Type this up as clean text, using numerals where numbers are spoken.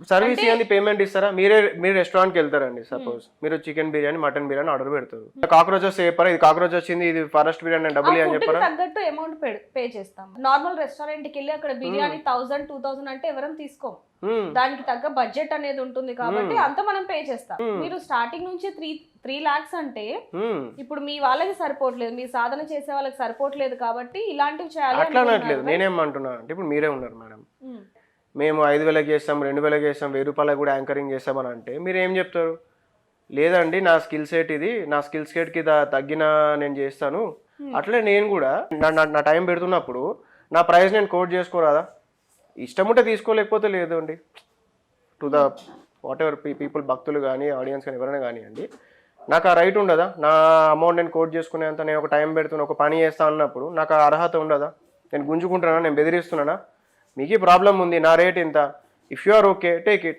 Service ఇవ్వండి, payment ఇస్తారా? మీరు రెస్టారెంట్కి వెళ్తారండి, సపోజ్ మీరు chicken biryani mutton biryani order పెడతారు, కాక్రోచెస్ చెప్పారా ఇది కాక్రోచ్ వచ్చింది ఇది ఫారెస్ట్ బిర్యానీ డబ్బులు అని చెప్పారా? తగ్గట్టు అమౌంట్ పే చేస్తాం. నార్మల్ రెస్టారెంట్ కి వెళ్ళి అక్కడ బిర్యానీ 1000-2000 అంటే ఎవరం తీసుకోం. దానికి తగ్గ బడ్జెట్ అనేది ఉంటుంది కాబట్టి అంత మనం పే చేస్తాం. మీరు స్టార్టింగ్ నుంచి 3 lakhs అంటే ఇప్పుడు మీ వాళ్ళకి సరిపోవట్లేదు, మీ సాధన చేసే వాళ్ళకి సరిపోవట్లేదు కాబట్టి ఇలాంటివి చేయాలి. అట్లా అనట్లేదు, నేనేమంటున్నా అంటే ఇప్పుడు మీరే ఉన్నారు మేడం, మేము 5,000 చేస్తాం 2,000 చేస్తాం 1,000 రూపాయలకు కూడా యాంకరింగ్ చేస్తామని అంటే మీరు ఏం చెప్తారు? లేదండి నా స్కిల్ సెట్ ఇది, నా స్కిల్ సెట్కి తగ్గిన నేను చేస్తాను. అట్లే నేను కూడా నా టైం పెడుతున్నప్పుడు నా ప్రైస్ నేను కోట్ చేసుకోరాదా? ఇష్టం ఉంటే తీసుకోలేకపోతే లేదు అండి. To the what ever people, భక్తులు కానీ ఆడియన్స్ కానీ ఎవరైనా కానివ్వండి, నాకు ఆ రైట్ ఉండదా? నా అమౌంట్ నేను కోట్ చేసుకునేంత నేను ఒక టైం పెడుతున్నా, ఒక పని చేస్తా అన్నప్పుడు నాకు ఆ అర్హత ఉండదా? నేను గుంజుకుంటున్నానా, నేను బెదిరిస్తున్నానా? మీకు ప్రాబ్లం ఉంది, నా రేట్ ఇంత, if you are okay take it.